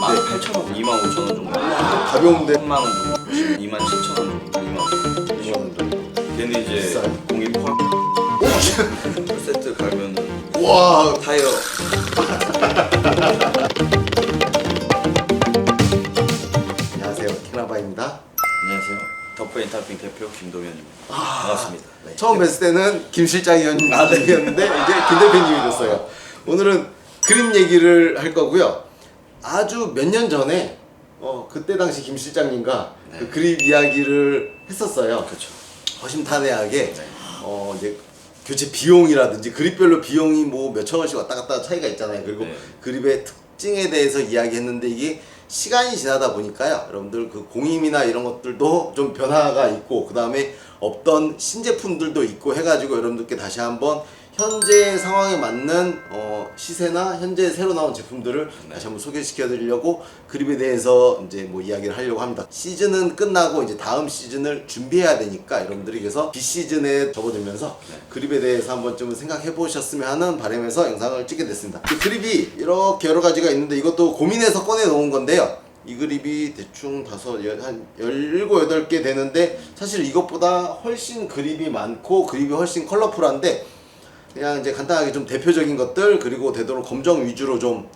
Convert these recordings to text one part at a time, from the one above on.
18,000원, 25,000원 정도. 가벼운데 3만원 정도. 27,000원 정도. 2만 정도. 걔는 이제 비싸요. 공이 포함. 풀세트 갈면 와 타이어. 안녕하세요 캐나바입니다. 안녕하세요. 덕브엔탈핑 대표 김동현입니다. 반갑습니다. 네. 처음 뵀을 때는 김 실장이었는데 아, 네. 이제 김 대표님이 됐어요. 오늘은 그림 얘기를 할 거고요. 아주 몇 년 전에 그때 당시 김 실장님과 네. 그 그림 이야기를 했었어요. 그렇죠. 허심탄회하게 네. 이제 교체 비용이라든지 그립별로 비용이 뭐 몇천 원씩 왔다 갔다 차이가 있잖아요. 그리고 네. 그립의 특징에 대해서 이야기했는데 이게 시간이 지나다 보니까요, 여러분들 그 공임이나 이런 것들도 좀 변화가 있고 그 다음에 없던 신제품들도 있고 해가지고 여러분들께 다시 한번 현재 상황에 맞는 시세나 현재 새로 나온 제품들을 다시 한번 소개시켜 드리려고 그립에 대해서 이제 뭐 이야기를 하려고 합니다. 시즌은 끝나고 이제 다음 시즌을 준비해야 되니까 여러분들이 그래서 비시즌에 접어들면서 그립에 대해서 한 번쯤은 생각해 보셨으면 하는 바람에서 영상을 찍게 됐습니다. 그 그립이 이렇게 여러 가지가 있는데 이것도 고민해서 꺼내 놓은 건데요. 이 그립이 대충 한 17, 8개 되는데 사실 이것보다 훨씬 그립이 많고 그립이 훨씬 컬러풀한데 그냥 이제 간단하게 좀 대표적인 것들 그리고 되도록 검정 위주로 좀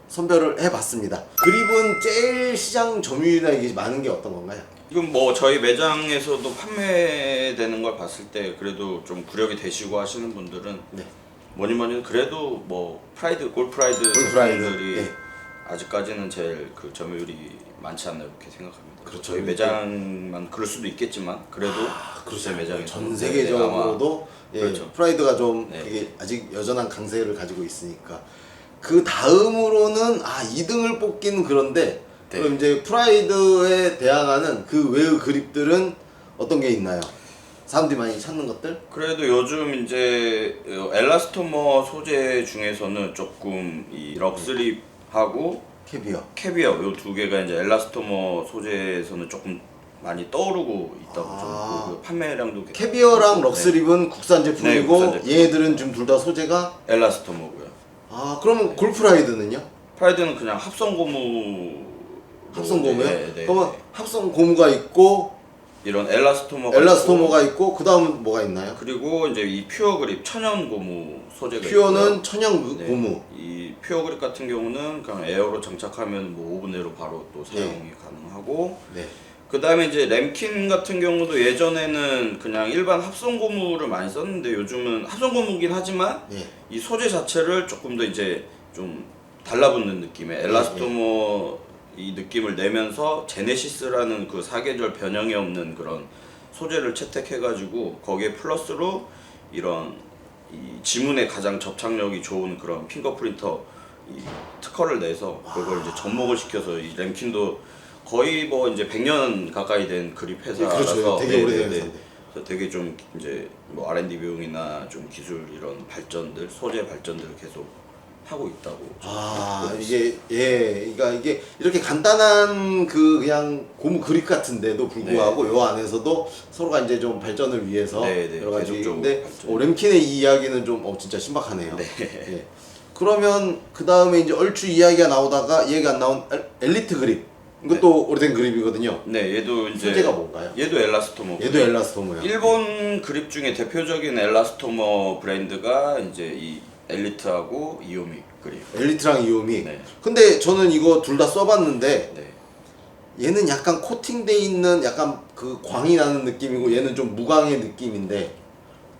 선별을 해봤습니다. 그립은 제일 시장 점유율이나 이게 많은 게 어떤 건가요? 이건 뭐 저희 매장에서도 판매되는 걸 봤을 때 그래도 좀 구력이 되시고 하시는 분들은 네. 뭐니 그래도 뭐 프라이드, 골프라이드 골프라이드, 제품들이 네. 아직까지는 제일 그 점유율이 많지 않나 이렇게 생각합니다. 그렇죠. 저희 매장만 그럴 수도 있겠지만 그래도 그렇죠. 제 매장에서 전 세계적으로도 예, 그렇죠. 프라이드가 좀 네. 되게 아직 여전한 강세를 가지고 있으니까 그 다음으로는 2등을 뽑기는 그런데 네. 그럼 이제 프라이드에 대항하는 그 외의 그립들은 어떤 게 있나요? 사람들이 많이 찾는 것들? 그래도 요즘 이제 엘라스토머 소재 중에서는 조금 이 럭스립하고 캐비어 요 두 개가 이제 엘라스토머 소재에서는 조금 많이 떠오르고 있다고 좀 그 판매량도 캐비어랑 네. 럭스립은 국산 제품이고 네, 국산 제품. 얘들은 지금 둘 다 소재가 엘라스토머고요. 그러면 골프라이드는요? 프라이드는 그냥 합성 고무 합성고무요? 네, 네. 그러면 합성고무가 있고 이런 엘라스토머가 엘라스토머가 있고 그 다음은 뭐가 있나요? 그리고 이제 이 퓨어 그립 천연 고무 소재가 퓨어는 있고요. 천연 네. 고무. 이 퓨어 그립 같은 경우는 그냥 에어로 장착하면 뭐 5분 내로 바로 또 사용이 가능하고 네. 그 다음에 이제 램킨 같은 경우도 예전에는 그냥 일반 합성 고무를 많이 썼는데 요즘은 합성 고무긴 하지만 네. 이 소재 자체를 조금 더 이제 좀 달라붙는 느낌의 엘라스토머 이 느낌을 내면서 제네시스라는 그 사계절 변형이 없는 그런 소재를 채택해가지고 거기에 플러스로 이런 이 지문에 가장 접착력이 좋은 그런 핑거 프린터 이 특허를 내서 그걸 이제 접목을 시켜서 이 램킨도 거의 뭐 이제 100년 가까이 된 그립 회사라서 그렇죠. 되게 오래된 회사인데. 그래서 되게 좀 이제 뭐 R&D 비용이나 좀 기술 이런 발전들 소재 발전들을 계속 하고 있다고. 이게 그러니까 이게 이렇게 간단한 그냥 고무 그립 같은데도 불구하고 요 안에서도 서로가 이제 좀 발전을 위해서 네, 여러 가지. 계속적으로 근데 발전. 램킨의 이 이야기는 좀 진짜 신박하네요. 네. 예. 그러면 그 다음에 이제 얼추 이야기가 나오다가 얘기가 안 나온 엘리트 그립. 이것도 오래된 그립이거든요. 네, 얘도 이제 소재가 뭔가요? 얘도 엘라스토머. 얘도 엘라스토머요. 일본 그립 중에 대표적인 엘라스토머 브랜드가 이제 이 엘리트하고 이오미 그립. 엘리트랑 이오미. 네. 근데 저는 이거 둘 다 써봤는데 네. 얘는 약간 코팅돼 있는 약간 그 광이 나는 느낌이고 얘는 좀 무광의 느낌인데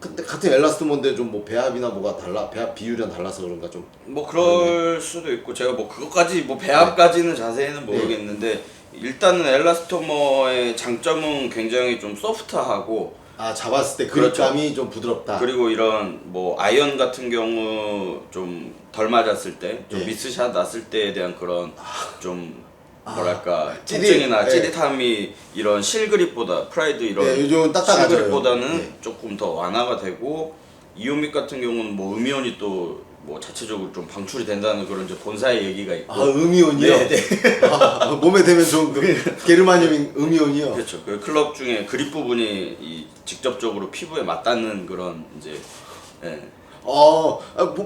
근데 같은 엘라스토머인데 좀 뭐 배합이나 뭐가 달라 배합 비율이랑 달라서 그런가 좀 뭐 그럴 수도 있고 제가 뭐 그것까지 뭐 배합까지는 자세히는 모르겠는데 일단은 엘라스토머의 장점은 굉장히 좀 소프트하고 잡았을 때 그렇죠. 그립감이 좀 부드럽다. 그리고 이런 뭐 아이언 같은 경우 좀 덜 맞았을 때 좀 네. 미스샷 났을 때에 대한 그런 좀 뭐랄까 찌릿, 통증이나 네. 찌릿함이 이런 실그립보다 프라이드 이런 네, 요즘은 딱딱하죠. 실그립보다는 네. 조금 더 완화가 되고 이오믹 같은 경우는 뭐 음이온이 또 뭐 자체적으로 좀 방출이 된다는 그런 이제 본사의 얘기가 있고 음이온이요? 네, 네. 몸에 대면 좀 게르마늄 음이온이요? 그렇죠. 그 클럽 중에 그립 부분이 이 직접적으로 피부에 맞닿는 그런 이제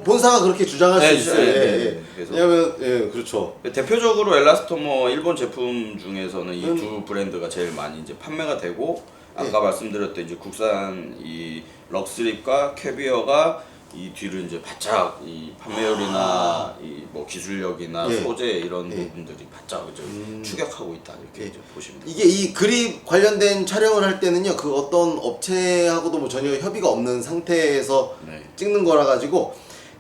본사가 그렇게 주장할 네, 수 있어요. 네, 예, 네. 예. 그래서- 왜냐면 그렇죠. 대표적으로 엘라스토머 일본 제품 중에서는 이 두 브랜드가 제일 많이 이제 판매가 되고 아까 말씀드렸던 이제 국산 이 럭스립과 캐비어가 이 뒤를 이제 바짝 이 판매율이나 이 뭐 기술력이나 예. 소재 이런 부분들이 바짝 이제 추격하고 있다 이렇게 이제 보시면 됩니다. 이게 이 그립 관련된 촬영을 할 때는요, 그 어떤 업체하고도 뭐 전혀 협의가 없는 상태에서 네. 찍는 거라 가지고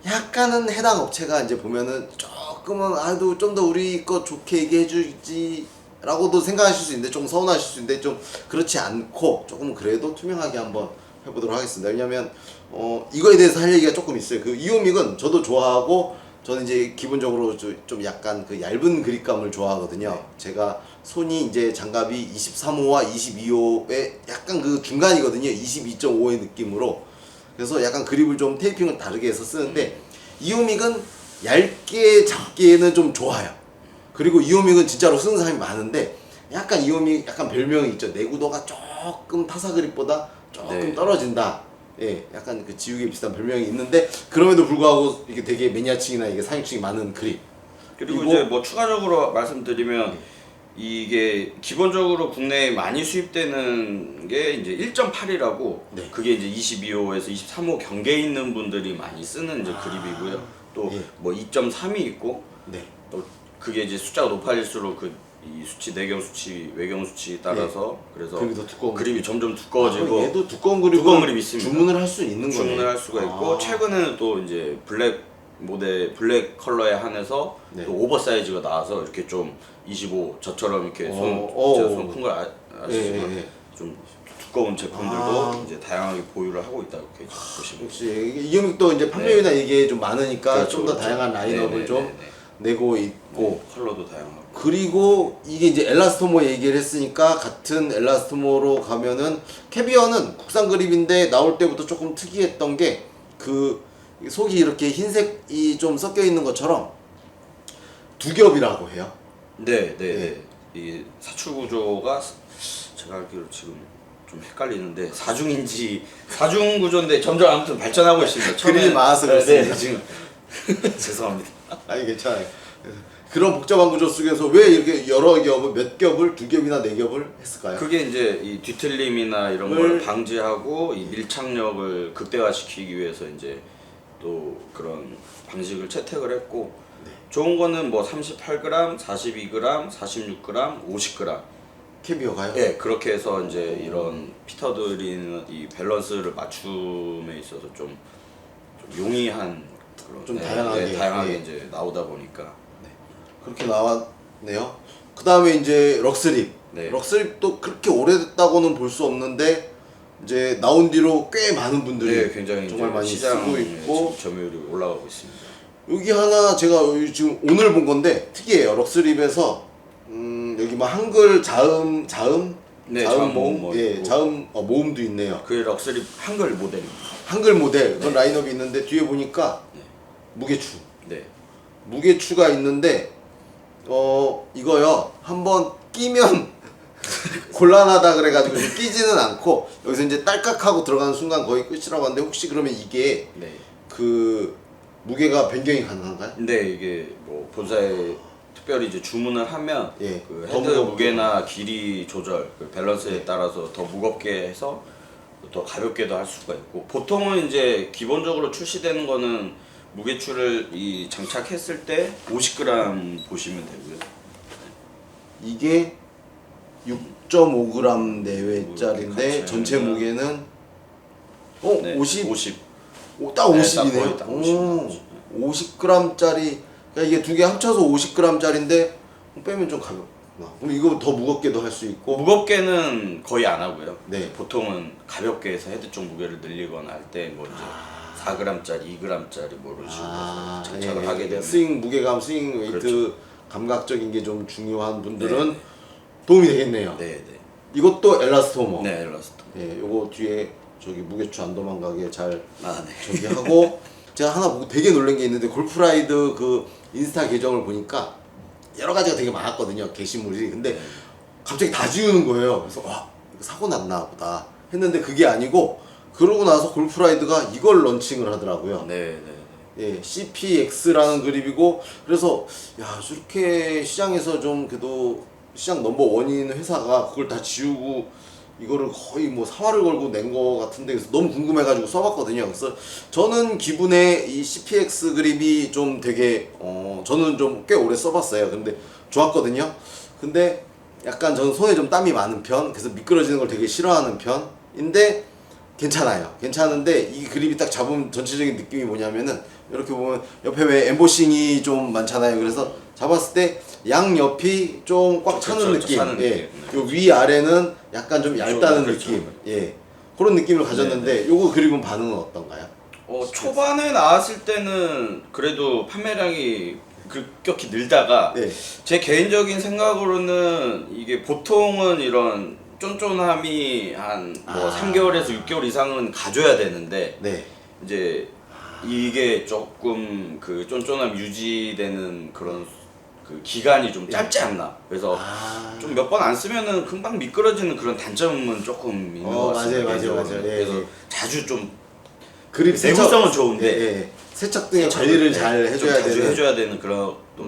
약간은 해당 업체가 이제 보면은 조금은 좀 더 우리 거 좋게 얘기해 주지라고도 생각하실 수 있는데 좀 서운하실 수 있는데 좀 그렇지 않고 조금 그래도 투명하게 한번 해보도록 하겠습니다. 왜냐면 이거에 대해서 할 얘기가 조금 있어요. 그 이오믹은 저도 좋아하고 저는 이제 기본적으로 좀 약간 그 얇은 그립감을 좋아하거든요. 제가 손이 이제 장갑이 23호와 22호의 약간 그 중간이거든요. 22.5의 느낌으로. 그래서 약간 그립을 좀 테이핑을 다르게 해서 쓰는데 이오믹은 얇게 잡기에는 좀 좋아요. 그리고 이오믹은 진짜로 쓰는 사람이 많은데 약간 이오믹 약간 별명이 있죠. 내구도가 조금 타사 그립보다 조금 네. 떨어진다. 예, 약간 그 지우개 비슷한 별명이 있는데 그럼에도 불구하고 이게 되게 매니아층이나 이게 사육층이 많은 그립. 그리고 이제 뭐 추가적으로 말씀드리면 이게 기본적으로 국내에 많이 수입되는 게 이제 1.8이라고 네. 그게 이제 22호에서 23호 경계에 있는 분들이 많이 쓰는 이제 그립이고요. 또 예. 뭐 2.3이 있고 네. 또 그게 이제 숫자가 높아질수록 그 이 수치 내경 수치 외경 수치 따라서 그래서 그립이 더 두꺼운 그립이 점점 두꺼워지고 얘도 두꺼운 그립 두꺼운 그립이 있습니다. 주문을 할 수 있는 거네. 주문을 할 수가 있고 최근에는 또 이제 블랙 블랙 컬러에 한해서 네. 또 오버사이즈가 나와서 이렇게 좀 25 저처럼 이렇게 제가 손 큰 걸 아시지만 예. 좀 두꺼운 제품들도 이제 다양하게 보유를 하고 있다 이렇게 보시면 역시 이오믹도 이제 판매율이나 이게 좀 많으니까 그렇죠, 좀 더 그렇죠. 다양한 라인업을 네네네네. 좀 내고 있고 컬러도 다양하고 그리고 이게 이제 엘라스토모 얘기를 했으니까 같은 엘라스토모로 가면은 캐비어는 국산 그립인데 나올 때부터 조금 특이했던 게 그 속이 이렇게 흰색이 좀 섞여 있는 것처럼 두 겹이라고 해요. 네. 이 사출 구조가 제가 알기로 지금 좀 헷갈리는데 사중 구조인데 점점 아무튼 발전하고 있습니다. 그림이 많아서 그렇습니다. 지금 죄송합니다. 아니 괜찮아요. 그런 복잡한 구조 속에서 왜 이렇게 여러 겹을 몇 겹을 두 겹이나 네 겹을 했을까요? 그게 이제 이 뒤틀림이나 이런 걸 방지하고 이 밀착력을 극대화시키기 위해서 이제 또 그런 방식을 채택을 했고 좋은 거는 뭐 38g, 42g, 46g, 50g 캐비어가요? 예 그렇게 해서 이제 이런 피터들이 이 밸런스를 맞춤에 있어서 좀 용이한 그런 좀 다양하게. 다양하게 예. 이제 나오다 보니까 그렇게 나왔네요. 그 다음에 이제 럭스립. 네. 럭스립도 그렇게 오래됐다고는 볼 수 없는데 이제 나온 뒤로 꽤 많은 분들이 네, 굉장히 정말 이제 많이 시장 쓰고 있고 점유율이 올라가고 있습니다. 여기 하나 제가 지금 오늘 본 건데 특이해요. 럭스립에서 여기 뭐 한글 자음 네, 자음 자음 모음 모음 예 있고. 자음 모음도 있네요. 그 럭스립 한글 모델입니다. 한글 모델 그런 라인업이 있는데 뒤에 보니까 무게추 네. 무게추가 있는데 이거요 한번 끼면 곤란하다 그래가지고 지금 끼지는 않고 여기서 이제 딸깍하고 들어가는 순간 거의 끝이라고 하는데 혹시 그러면 이게 네. 그 무게가 변경이 가능한가요? 근데 이게 뭐 본사에 특별히 이제 주문을 하면 예, 그 더 헤드 무겁게. 무게나 길이 조절, 그 밸런스에 따라서 더 무겁게 해서 더 가볍게도 할 수가 있고 보통은 이제 기본적으로 출시되는 거는 무게추를 이 장착했을 때 50g 보시면 되고요. 이게 6.5g 내외짜리인데 같이 전체 하면- 무게는 네, 50? 50. 딱 네, 50이네요. 딱 거의 딱 50. 50g짜리 그러니까 이게 두 개 합쳐서 50g짜리인데 빼면 좀 가볍구나. 그럼 이거 더 무겁게도 할 수 있고 무겁게는 거의 안 하고요. 네. 보통은 가볍게 해서 헤드 쪽 무게를 늘리거나 할 때 뭐 이제 4g짜리, 2g짜리 뭐 이런 식으로 해서 장착을 하게 되면 스윙 무게감, 스윙 웨이트 그렇죠. 감각적인 게 좀 중요한 분들은 도움이 되겠네요. 네. 이것도 엘라스토머. 네, 엘라스토. 예, 요거 뒤에 저기 무게추 안 도망가게 잘 아, 네. 저기 하고 제가 하나 보고 되게 놀란 게 있는데 골프라이드 그 인스타 계정을 보니까 여러 가지가 되게 많았거든요 게시물이. 근데 갑자기 다 지우는 거예요. 그래서 와 이거 사고 났나 보다 했는데 그게 아니고 그러고 나서 골프라이드가 이걸 런칭을 하더라고요. 네. 예, CPX라는 그립이고, 그래서 야 저렇게 시장에서 좀 그래도 시장 넘버 원인 회사가 그걸 다 지우고 이거를 거의 뭐 사활을 걸고 낸 거 같은데, 그래서 너무 궁금해가지고 써봤거든요. 그래서 저는 기분에 이 CPX 그립이 좀 되게 저는 좀 꽤 오래 써봤어요. 근데 좋았거든요. 근데 약간 저는 손에 좀 땀이 많은 편, 그래서 미끄러지는 걸 되게 싫어하는 편인데 괜찮아요. 괜찮은데 이 그립이 딱 잡으면 전체적인 느낌이 뭐냐면은, 이렇게 보면 옆에 왜 엠보싱이 좀 많잖아요. 그래서 잡았을 때 양옆이 좀 꽉 차는 그렇죠, 느낌. 차는 예. 느낌. 요 위아래는 약간 좀 얇다는 그렇죠. 느낌. 예. 그런 느낌을 가졌는데 요거 그립은 반응은 어떤가요? 초반에 나왔을 때는 그래도 판매량이 급격히 늘다가 네. 제 개인적인 생각으로는 이게 보통은 이런 쫀쫀함이 한 뭐 3개월에서 6개월 이상은 가져야 되는데 네. 이제 이게 조금 그 쫀쫀함 유지되는 그런 그 기간이 좀 짧지 않나. 그래서 좀 몇 번 안 쓰면은 금방 미끄러지는 그런 단점은 조금 있는 것 같습니다. 맞아요. 개인적으로는. 예, 그래서 예. 자주 좀 그립 내구성은 좋은데 예, 예. 세척 등의 관리를 잘 좀 해줘야 자주 되는. 해줘야 되는 그런 또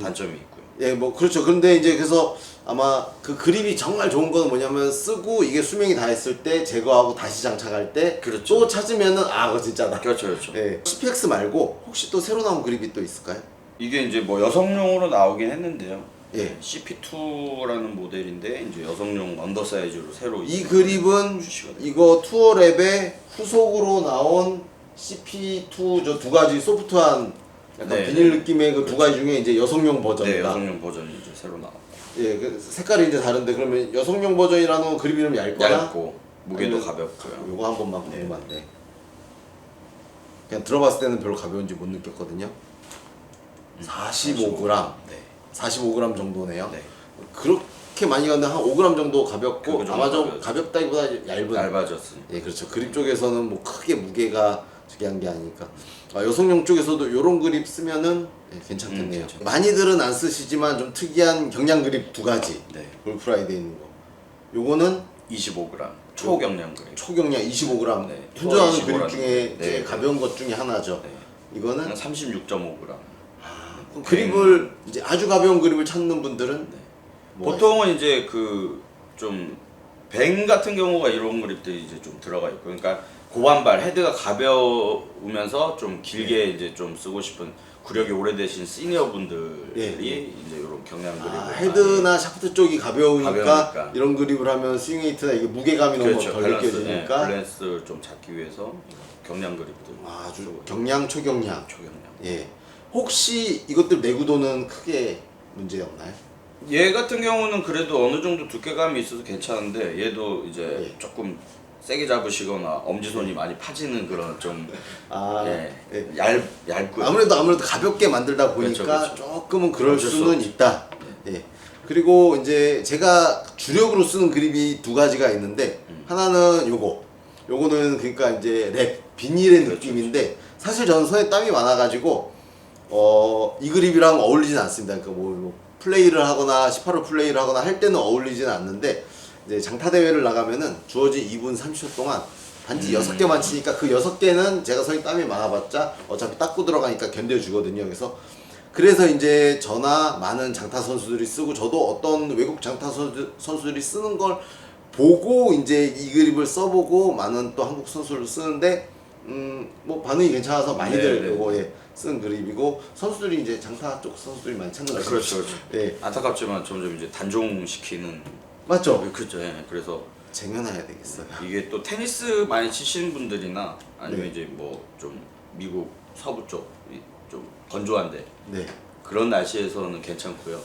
단점이 있고요. 예, 뭐 그렇죠. 그런데 이제 그래서 아마 그 그립이 정말 좋은 거는 뭐냐면, 쓰고 이게 수명이 다 했을 때 제거하고 다시 장착할 때 또 그렇죠. 찾으면은 그거 진짜다. 그렇죠. 예. CPX 말고 혹시 또 새로 나온 그립이 또 있을까요? 이게 이제 뭐 여성용으로 나오긴 했는데요. 예. CP2라는 모델인데 이제 여성용 언더 사이즈로 새로 이 그립은 출시가 이거 투어랩의 후속으로 나온 CP2 저 두 가지 소프트한 약간 네, 비닐 네. 느낌의 그 두 가지 중에 이제 여성용 네, 버전이다. 여성용 버전이 이제 새로 나왔고 예, 그 색깔이 이제 다른데, 그러면 여성용 버전이라는 그립이 좀 얇거나 얇고 무게도 아니면 가볍고요. 요거 한 번만 궁금한데, 그냥 들어봤을 때는 별로 가벼운지 못 느꼈거든요. 45g, 네. 45g 정도네요. 네. 그렇게 많이 갔는데 한 5g 정도 가볍고, 그거 정도 아마 좀 가벼워요. 가볍다기보다 얇은. 얇아졌으니까. 예, 그렇죠. 그립 쪽에서는 뭐 크게 무게가 중요한 게 아니니까. 여성용 쪽에서도 요런 그립 쓰면은 괜찮겠네요. 괜찮죠. 많이들은 안 쓰시지만 좀 특이한 경량 그립 두 가지. 네. 골프라이드에 있는 거. 요거는 25g 초경량 그립. 초경량 25g. 네. 현저한 25g. 그립 중에 네, 제일 네. 가벼운 것 중에 하나죠. 네. 이거는 한 36.5g. 그럼 그립을 이제 아주 가벼운 그립을 찾는 분들은 뭐가 보통은 이제 그 좀 뱅 같은 경우가 이런 그립들이 이제 좀 들어가 있고, 그러니까 고반발 헤드가 가벼우면서 좀 길게 이제 좀 쓰고 싶은 구력이 오래되신 시니어 분들이 예, 이제 이런 경량 그립을 헤드나 샤프트 쪽이 가벼우니까 가벼우니까. 이런 그립을 하면 스윙웨이트나 이게 무게감이 너무 그렇죠. 덜 밸런스, 느껴지니까 밸런스를 좀 잡기 위해서 경량 그립들 아주 경량 초경량. 초경량. 예. 혹시 이것들 내구도는 크게 문제 없나요? 얘 같은 경우는 그래도 어느 정도 두께감이 있어서 괜찮은데, 얘도 이제 예. 조금 세게 잡으시거나 엄지손이 많이 파지는 그런 좀 예. 얇고요. 아무래도 가볍게 만들다 보니까 그렇죠. 조금은 그럴 어쩔 수 수는 없죠. 있다. 예. 그리고 이제 제가 주력으로 쓰는 그립이 두 가지가 있는데, 하나는 요거는 그러니까 이제 랩 비닐의 그렇죠. 느낌인데, 사실 저는 손에 땀이 많아가지고 이 그립이랑 어울리진 않습니다. 그러니까 뭐 플레이를 하거나 18홀 플레이를 하거나 할 때는 어울리진 않는데, 이제 장타 대회를 나가면은 주어진 2분 30초 동안 단지 6개만 치니까 그 6개는 제가 손에 땀이 많아봤자 어차피 닦고 들어가니까 견뎌주거든요. 그래서 이제 저나 많은 장타 선수들이 쓰고, 저도 어떤 외국 장타 선수들이 쓰는 걸 보고 이제 이 그립을 써보고 많은 또 한국 선수를 쓰는데, 뭐 반응이 괜찮아서 많이들 네. 요거 쓰는 그립이고, 선수들이 이제 장타 쪽 선수들이 많이 찾는 거죠. 그렇죠. 예. 안타깝지만 점점 이제 단종시키는. 맞죠? 그렇죠. 예. 그래서 쟁여놔야 되겠어요. 이게 또 테니스 많이 치시는 분들이나 아니면 네. 이제 뭐 좀 미국 서부 쪽 좀 건조한데 네. 그런 날씨에서는 괜찮고요.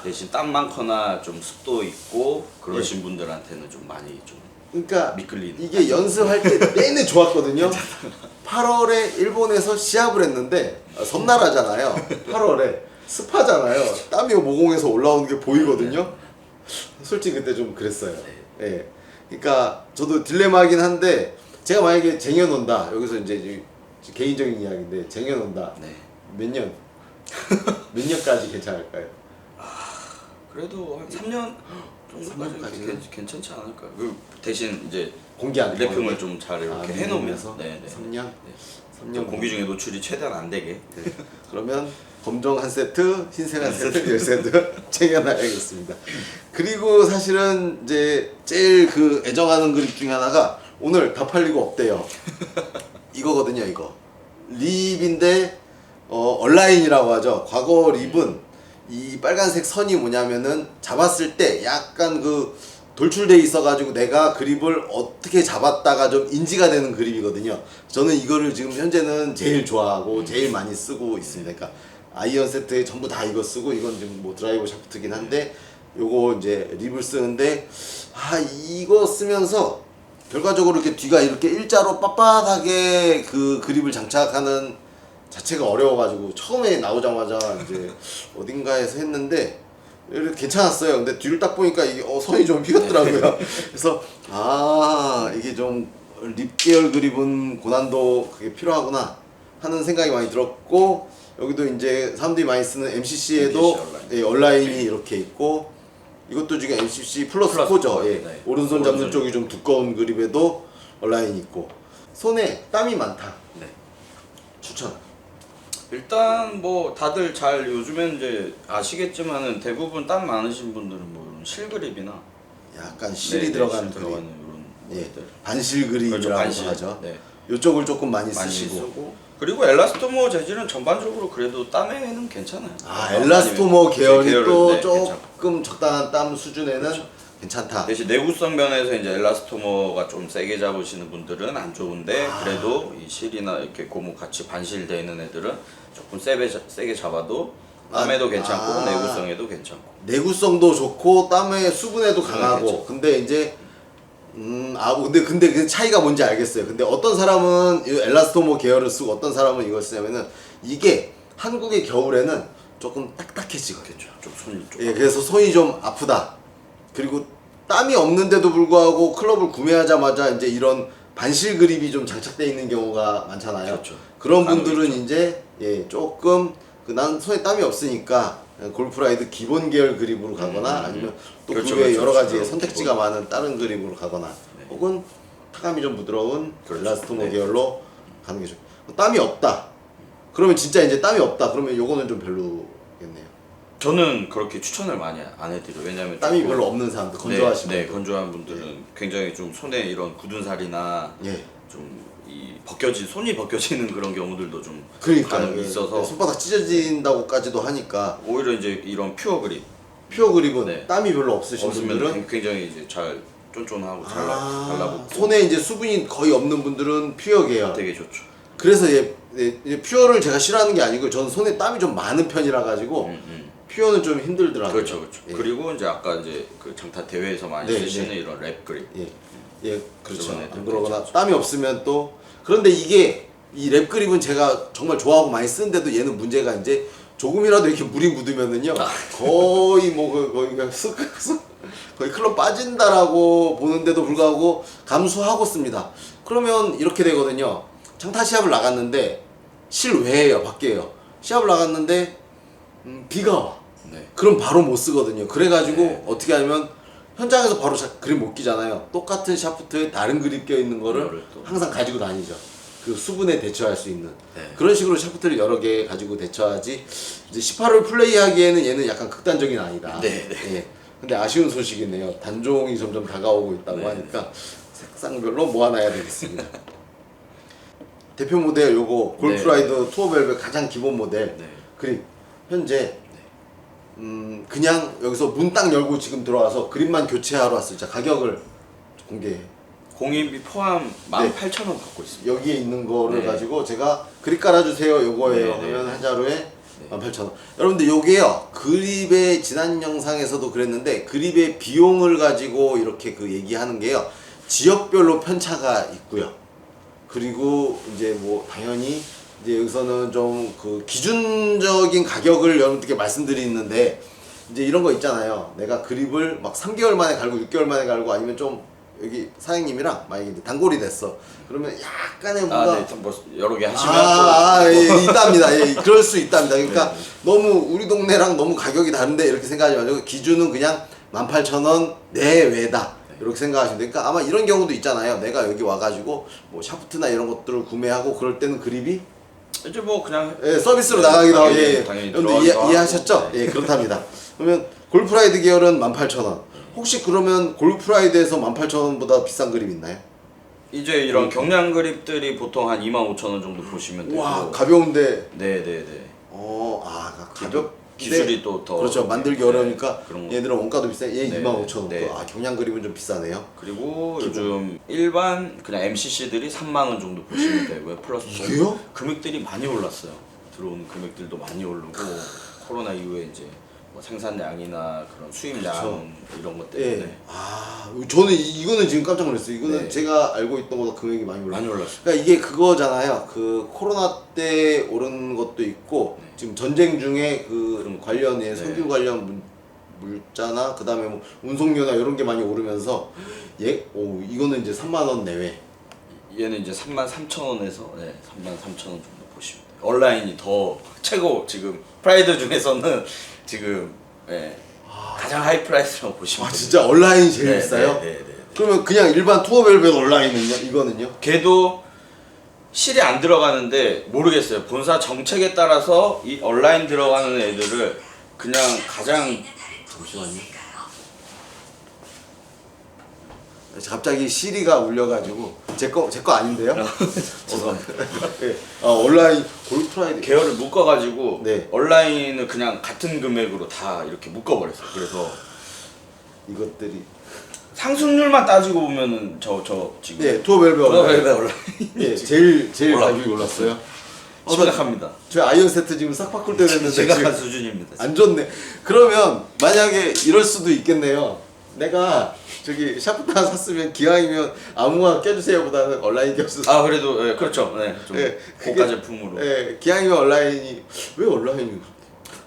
대신 땀 많거나 좀 습도 있고 그러신 분들한테는 좀 많이 좀 그러니까 미끌리는. 이게 연습할 때 내내 좋았거든요. 8월에 일본에서 시합을 했는데 섬나라잖아요. 8월에 습하잖아요. 땀이 모공에서 올라오는 게 보이거든요. 솔직히 그때 좀 그랬어요. 예. 그러니까 저도 딜레마긴 한데, 제가 만약에 쟁여놓는다, 여기서 이제 개인적인 이야기인데 쟁여놓는다, 네. 몇 년? 몇 년까지 괜찮을까요? 그래도 한 3년 정도까지 괜찮지 않을까. 그 대신 이제 공개 안 랩핑을 좀 잘 이렇게 해놓으면서. 네, 3년. 네. 3년 공기 중에 노출이 최대한 안 되게. 네. 그러면 검정 한 세트, 흰색 한 세트, 열 세트 챙겨놔야겠습니다. 그리고 사실은 이제 제일 그 애정하는 그립 중에 하나가 오늘 다 팔리고 없대요. 이거거든요, 이거. 립인데 얼라인이라고 하죠. 과거 립은 이 빨간색 선이 뭐냐면은 잡았을 때 약간 그 돌출돼 있어가지고 내가 그립을 어떻게 잡았다가 좀 인지가 되는 그립이거든요. 저는 이거를 지금 현재는 제일 좋아하고 제일 많이 쓰고 있습니다. 그러니까 아이언 세트에 전부 다 이거 쓰고 이건 지금 뭐 드라이버 샤프트긴 한데 요거 이제 립을 쓰는데 이거 쓰면서 결과적으로 이렇게 뒤가 이렇게 일자로 빳빳하게 그 그립을 장착하는 자체가 어려워가지고 처음에 나오자마자 이제 어딘가에서 했는데 이렇게 괜찮았어요. 근데 뒤를 딱 보니까 이게 선이 좀 휘었더라고요. 그래서 이게 좀 립 계열 그립은 고난도 그게 필요하구나 하는 생각이 많이 들었고 여기도 이제 사람들이 많이 쓰는 MCC에도 MCC 얼라인이 이렇게 있고 이것도 지금 MCC 플러스 4죠. 예. 네. 오른손 잡는 쪽이 좀 두꺼운 그립에도 얼라인이 있고 손에 땀이 많다. 네. 추천. 일단 뭐 다들 잘 요즘엔 이제 아시겠지만은 대부분 땀 많으신 분들은 뭐 실그립이나 약간 실이 들어가는 그립. 이런 예. 것들. 반실 그립이라고 그렇죠, 반실. 하죠. 네. 이쪽을 조금 많이 많이 쓰시고. 쓰고 그리고 엘라스토머 재질은 전반적으로 그래도 땀에는 괜찮아요. 엘라스토머 계열이 또 네, 조금 적당한 땀 수준에는 그렇죠. 괜찮다. 대신 내구성 면에서 이제 엘라스토머가 좀 세게 잡으시는 분들은 안 좋은데 그래도 이 실이나 이렇게 고무 같이 반실되어 있는 애들은 조금 세게 잡아도 땀에도 괜찮고 내구성에도 괜찮고. 내구성도 좋고 땀의 수분에도 강하고. 괜찮죠. 근데 이제 근데 그 차이가 뭔지 알겠어요. 근데 어떤 사람은 이 엘라스토머 계열을 쓰고 어떤 사람은 이걸 쓰냐면은 이게 한국의 겨울에는 조금 딱딱해지거든요. 좀 손이 좀. 예, 그래서 손이 좀 아프다. 그리고 땀이 없는데도 불구하고 클럽을 구매하자마자 이제 이런 반실 그립이 좀 장착되어 있는 경우가 많잖아요. 그렇죠. 그런 분들은 이제 조금 난 손에 땀이 없으니까 골프라이드 기본 계열 그립으로 가거나 아니면 또 그 그렇죠, 외에 그렇죠. 여러 가지 그렇죠. 선택지가 많은 다른 그립으로 가거나 혹은 타감이 좀 부드러운 그렇죠. 엘라스토머 네. 계열로 가는 게 좋아요. 땀이 없다. 그러면 진짜 이제 땀이 없다. 그러면 요거는 좀 별로겠네요. 저는 그렇게 추천을 많이 안 해드려요. 왜냐면 땀이 조금- 별로 없는 사람들, 건조하신 네, 분들. 건조한 분들은 굉장히 좀 손에 이런 굳은 살이나 예. 좀 손이 벗겨지는 그런 경우들도 좀 그러니까 간혹 있어서 손바닥 찢어진다고까지도 하니까 오히려 이제 이런 퓨어 그립 퓨어 그립은 네. 땀이 별로 없으신 없으면 분들은 굉장히 이제 잘 쫀쫀하고 잘 달라붙고 손에 이제 수분이 거의 없는 분들은 퓨어 계열. 되게 좋죠. 그래서 이제 퓨어를 제가 싫어하는 게 아니고 저는 손에 땀이 좀 많은 편이라 가지고 퓨어는 좀 힘들더라고요. 그렇죠, 그렇죠. 예. 그리고 이제 아까 이제 그 장타 대회에서 많이 네, 쓰시는 네. 이런 랩 그립. 예, 그렇죠. 그런 애들 안 그러거나 괜찮죠. 땀이 없으면 또 그런데 이게 이 랩 그립은 제가 정말 좋아하고 많이 쓰는데도 얘는 문제가 이제 조금이라도 이렇게 물이 묻으면은요 거의 뭐 거의 그냥 거의 클럽 빠진다라고 보는데도 불구하고 감수하고 씁니다. 그러면 이렇게 되거든요. 장타 시합을 나갔는데 실외예요, 밖에요. 시합을 나갔는데 비가 와. 네. 그럼 바로 못 쓰거든요. 그래가지고 네. 어떻게 하면 현장에서 바로 그립 못 끼잖아요. 똑같은 샤프트에 다른 그립 껴 있는 거를 그거를 또. 항상 가지고 다니죠. 그 수분에 대처할 수 있는 네. 그런 식으로 샤프트를 여러 개 가지고 대처하지. 이제 18홀 플레이하기에는 얘는 약간 극단적인 아니다. 네, 네. 예. 근데 아쉬운 소식이네요. 단종이 점점 다가오고 있다고 네, 하니까 색상별로 모아놔야 되겠습니다. 대표 모델 요거 골프라이더 투어벨벳 가장 기본 모델 네. 그립 현재 그냥 여기서 문 딱 열고 지금 들어와서 그립만 교체하러 왔을 때 가격을 공개해. 공인비 포함 18,000원 받고 있습니다. 여기에 있는 거를 네. 가지고 제가 그립 깔아주세요 요거예요 네, 네. 하면 한 자루에 18,000원. 여러분들 요게요 그립의 지난 영상에서도 그랬는데 그립의 비용을 가지고 이렇게 그 얘기하는 게요 지역별로 편차가 있고요. 그리고 이제 뭐 당연히 이제 여기서는 좀 그 기준적인 가격을 여러분들께 말씀드리는데 이제 이런 거 있잖아요. 내가 그립을 막 3개월 만에 갈고 6개월 만에 갈고 아니면 좀 여기 사장님이랑 만약에 이제 단골이 됐어. 그러면 약간의 뭔가 네, 뭐 여러 개 하시면 예, 있답니다. 예, 그럴 수 있답니다. 그러니까 네. 너무 우리 동네랑 너무 가격이 다른데 이렇게 생각하지 마시고 기준은 그냥 18,000원 내외다. 이렇게 생각하시면 돼요. 그러니까 아마 이런 경우도 있잖아요. 내가 여기 와가지고 뭐 샤프트나 이런 것들을 구매하고 그럴 때는 그립이 이제 뭐 그냥 예, 서비스로 나가기도 하고 예, 당연히 여러분들 들어가기도 이해하셨죠? 하고. 네. 예, 그렇답니다. 그러면 골프라이드 계열은 18,000원. 혹시 그러면 골프라이드에서 18,000원보다 비싼 그립 있나요? 이제 이런 경량 그립들이 보통 한 25,000원 정도 보시면 되고. 와, 가벼운데 네네네. 가볍 기술이 또 더 그렇죠. 만들기 네, 어려우니까 그런 거. 얘들은 원가도 비싸. 얘 네, 25,000원. 네. 경량 그립은 좀 비싸네요. 그리고 요즘 일반 그냥 MCC들이 3만 원 정도 보시면 되고요. 플러스 이게요? 금액들이 많이 올랐어요. 들어오는 금액들도 많이 오르고 코로나 이후에 이제 뭐 생산량이나 그런 수입량 그렇죠. 이런 것 때문에 예. 저는 이거는 지금 깜짝 놀랐어요. 이거는 네. 제가 알고 있던 것보다 금액이 많이 올랐어요. 많이 올랐어요. 그러니까 이게 그거잖아요. 그 코로나 때 오른 것도 있고 지금 전쟁 중에 그 관련해 석유 관련 물자나 그다음에 뭐 운송료나 이런 게 많이 오르면서 이거는 이제 3만 원 내외. 얘는 이제 33,000원에서 33,000원 정도 보시면 돼요. 온라인이 더 최고 지금 프라이드 중에서는 지금 가장 하이 프라이스라고 보시면 돼요. 진짜 온라인이 제일 네, 비싸요? 네. 그러면 그냥 일반 투어벨벳 온라인은요? 이거는요? 걔도 실이 안 들어가는데 모르겠어요. 본사 정책에 따라서 이 온라인 들어가는 애들을 그냥 가장 잠시만요. 갑자기 시리가 울려가지고 제 거 아닌데요? 죄송합니다. 예. 온라인 골프라이드 계열을 묶어가지고 네. 온라인을 그냥 같은 금액으로 다 이렇게 묶어버렸어요. 그래서 이것들이 상승률만 따지고 보면은 저 지금 투어벨벳 온라인 온라인 예, 제일 올라가고 가격이 올랐어요. 심각합니다. 저희 아이언 세트 지금 싹 바꿀 때 됐는데 심각한 지금 수준입니다. 안 좋네. 그러면 만약에 이럴 수도 있겠네요. 내가 저기 샤프트 하나 샀으면 기왕이면 아무거나 껴주세요 보다는 온라인 껴주세요. 아 그래도 그렇죠. 좀 예, 고가 제품으로. 기왕이면 온라인이 왜 온라인이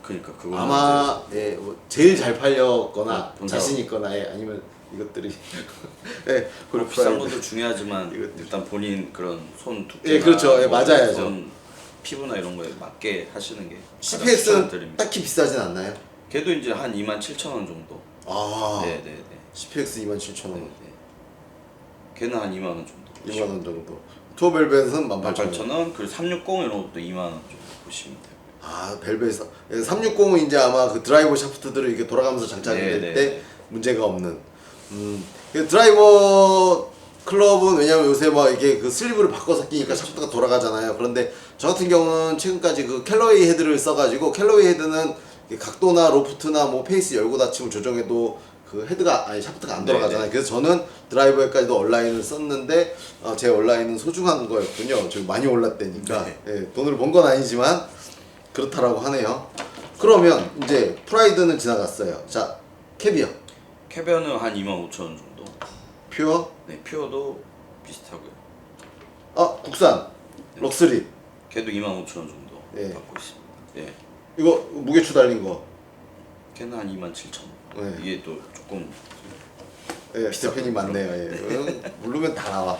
그러니까 그거 아마 뭐 제일 잘 팔렸거나 본사- 자신 있거나 아니면 이것들이 그리고 비싼 것도 중요하지만 일단 본인 그런 손 두께나 예, 그렇죠. 예, 뭐 맞아야죠. 손 피부나 이런 거에 맞게 하시는 게 가장 CPX는 추천드립니다. 딱히 비싸진 않나요? 걔도 이제 한 27,000원 정도. 네네네. CPX 27,000원. 네. 걔는 한 2만 원 정도. 2만 원 정도. 투어벨벳은 18,000원. 18,000원. 그리고 360 이런 것도 2만 원 정도 보시면 돼요. 벨벳에서 360은 이제 아마 그 드라이버 샤프트들을 이렇게 돌아가면서 장착이 네, 될 네, 때 네. 문제가 없는. 그 드라이버 클럽은 왜냐면 요새 막 이게 그 슬리브를 바꿔서 끼니까 샤프트가 돌아가잖아요. 그런데 저 같은 경우는 최근까지 그 캘러웨이 헤드를 써가지고 캘러웨이 헤드는 각도나 로프트나 뭐 페이스 열고 닫힘을 조정해도 그 샤프트가 안 돌아가잖아요. 네네. 그래서 저는 드라이버에까지도 온라인을 썼는데 제 온라인은 소중한 거였군요. 지금 많이 올랐다니까. 네. 돈을 번 건 아니지만 그렇다라고 하네요. 그러면 이제 프라이드는 지나갔어요. 자, 캐비어, 캐비어는 한 25,000원 정도. 퓨어, 네, 퓨어도 비슷하고요. 국산, 럭스리. 걔도 25,000원 정도 네. 받고 있습니다. 예. 이거 무게추 달린 거. 걔는 한 27,000원. 네. 이게 또 조금 대표님 맞네요. 누르면 다 나와.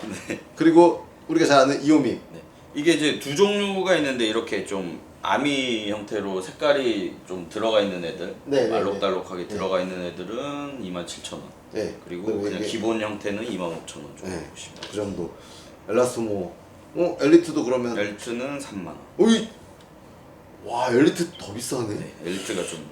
그리고 우리가 잘 아는 이오미. 네. 이게 이제 두 종류가 있는데 이렇게 좀 아미 형태로 색깔이 좀 들어가 있는 애들, 네, 네, 알록달록하게 네. 들어가 있는 애들은 27,000원. 네. 그리고 그냥 기본 형태는 25,000원 정도 네. 보시면 그 정도. 엘라스모. 엘리트도 그러면. 엘트는 3만원. 오이. 와, 엘리트 더 비싸네. 네, 엘트가 좀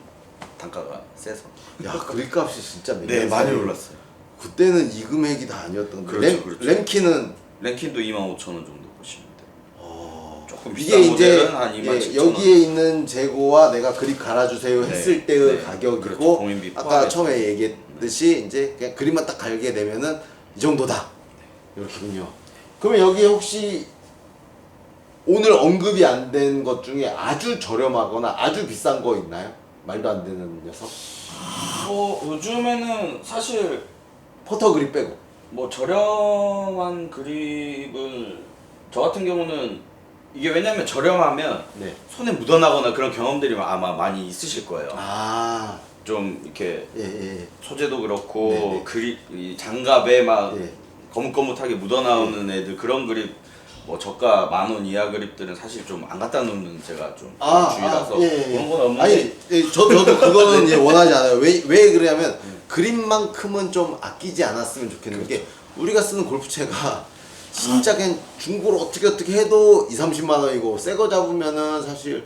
단가가 세서. 야, 그립값이 진짜 네, 많이 올랐어요. 그때는 이 금액이 다 아니었던 거. 그렇죠, 그렇죠. 램키는 랭킨도 25,000원 정도 보시면 돼요. 조금 이게 비싼 이제 모델은 한 27,000원. 여기에 있는 재고와 내가 그립 갈아주세요 했을 네, 때의 네. 가격이고 그렇죠. 공인비 아까 포함해서. 처음에 얘기했듯이 이제 그냥 그립만 딱 갈게 되면은 이 정도다 이렇게군요. 그러면 여기 혹시 오늘 언급이 안 된 것 중에 아주 저렴하거나 아주 비싼 거 있나요? 말도 안 되는 녀석? 요즘에는 사실 퍼터 그립 빼고. 뭐 저렴한 그립을 저 같은 경우는 이게 왜냐면 저렴하면 네. 손에 묻어나거나 그런 경험들이 아마 많이 있으실 거예요. 아, 좀 이렇게 예. 소재도 그렇고 네네. 그립 이 장갑에 막 예. 거뭇거뭇하게 묻어나오는 애들 그런 그립 뭐 저가 10,000원 이하 그립들은 사실 좀 안 갖다 놓는 제가 좀 주의라서 그런 건 없는데 아니, 저도 그거는 예, 원하지 않아요. 왜 그러냐면 그립만큼은 좀 아끼지 않았으면 좋겠는 게 우리가 쓰는 골프채가 진짜 그냥 중고로 어떻게 해도 2-30만 원이고 새 거 잡으면은 사실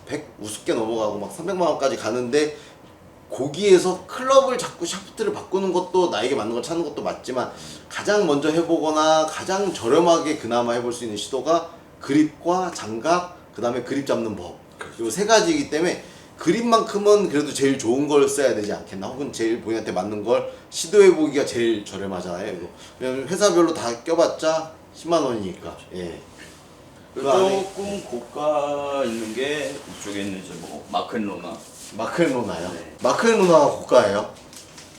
100 우습게 넘어가고 막 300만 원까지 가는데 거기에서 클럽을 잡고 샤프트를 바꾸는 것도 나에게 맞는 걸 찾는 것도 맞지만 가장 먼저 해보거나 가장 저렴하게 그나마 해볼 수 있는 시도가 그립과 장갑 그 다음에 그립 잡는 법 그리고 세 가지이기 때문에 그립만큼은 그래도 제일 좋은 걸 써야 되지 않겠나 혹은 제일 본인한테 맞는 걸 시도해보기가 제일 저렴하잖아요 이거. 왜냐면 회사별로 다 껴봤자 10만 원이니까 예. 조금 고가 있는 게 이쪽에 있는 이제 뭐 마크앤로나 마크앤로나요? 네. 마크앤로나가 고가예요?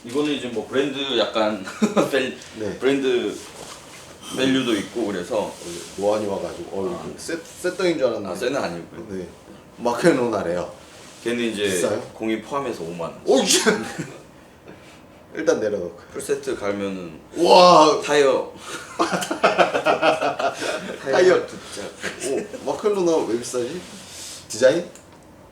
이거는 이제 뭐 브랜드 약간 네. 브랜드 밸류도 있고 그래서 노안이 와가지고 셋덩인 줄 알았는데 쎄는 아니고요. 네. 마크앤로나래요. 걔는 이제 비싸요? 공이 포함해서 5만 원. 오 일단 내려놓고. 풀세트 갈면은 와 타이어 타이어. 진짜 오 마크앤로나 왜 비싸지? 디자인?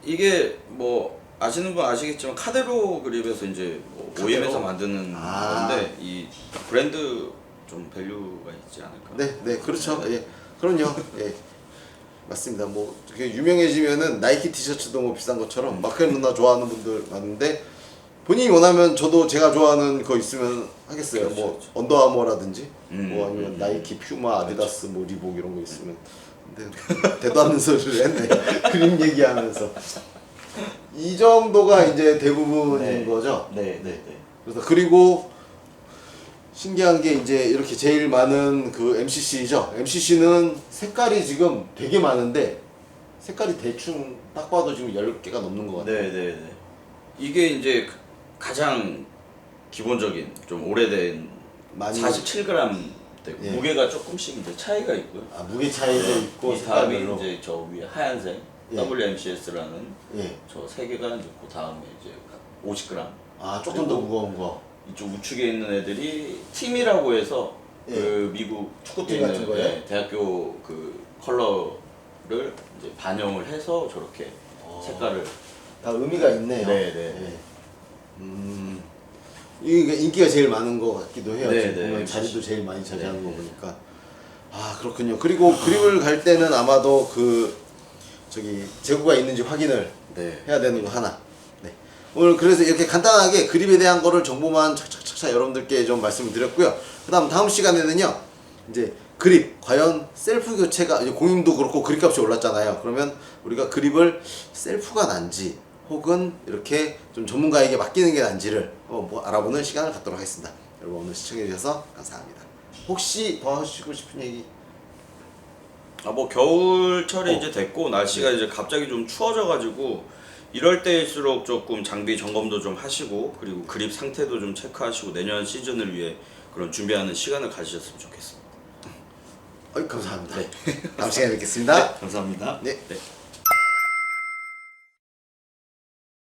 이게 뭐 아시는 분 아시겠지만 카데로 그립에서 이제 뭐 카데로? OEM에서 만드는 아. 건데 이 브랜드 좀 밸류가 있지 않을까? 네 그렇죠. 예 그럼요. 예 맞습니다. 뭐 되게 유명해지면은 나이키 티셔츠도 뭐 비싼 것처럼 마크앤로나 좋아하는 분들 많은데 본인이 원하면 저도 제가 좋아하는 거 있으면 하겠어요. 그렇죠, 뭐 그렇죠. 언더아머라든지 뭐 아니면 나이키, 퓨마, 아디다스, 뭐 리복 이런 거 있으면. 근데 대도 않는 소리를 했네. 그림 얘기하면서 이 정도가 이제 대부분인 네. 거죠. 네. 그래서 그리고 신기한 게 이제 이렇게 제일 많은 그 MCC죠. MCC는 색깔이 지금 되게 많은데 색깔이 대충 딱 봐도 지금 10개가 넘는 것 같아요. 네. 이게 이제 가장 기본적인 좀 오래된 많이 47g 되고 예. 무게가 조금씩 이제 차이가 있고요. 아, 무게 차이도 있고 이 다음에 색깔별로. 이제 저 위에 하얀색 예. WMCS라는 예. 저 세 개가 이제 그 다음에 이제 50g. 아 조금 더 그리고 무거운 거. 이쪽 우측에 있는 애들이 팀이라고 해서 예. 그 미국 축구팀 팀 같은 거예요? 네, 대학교 그 컬러를 이제 반영을 해서 저렇게 색깔을 다 의미가 있네요. 네. 예. 이게 인기가 제일 많은 것 같기도 해요. 네, 지금 네, 보면 네. 자리도 제일 많이 차지하는 네. 거 보니까. 아 그렇군요. 그리고 그립을 갈 때는 아마도 그 저기 재고가 있는지 확인을 네. 해야 되는 거 하나. 네. 오늘 그래서 이렇게 간단하게 그립에 대한 거를 정보만 착착착착 여러분들께 좀 말씀을 드렸고요. 다음 시간에는요. 이제 그립 과연 셀프 교체가 이제 공임도 그렇고 그립 값이 올랐잖아요. 그러면 우리가 그립을 셀프가 난지 혹은 이렇게 좀 전문가에게 맡기는 게 난지를 뭐 알아보는 시간을 갖도록 하겠습니다. 여러분 오늘 시청해 주셔서 감사합니다. 혹시 더 하시고 싶은 얘기? 아 뭐 겨울철이 이제 됐고 날씨가 이제 갑자기 좀 추워져가지고 이럴 때일수록 조금 장비 점검도 좀 하시고 그리고 그립 상태도 좀 체크하시고 내년 시즌을 위해 그런 준비하는 시간을 가지셨으면 좋겠습니다. 감사합니다. 네. 다음 시간에 뵙겠습니다. 감사합니다. 네. 네.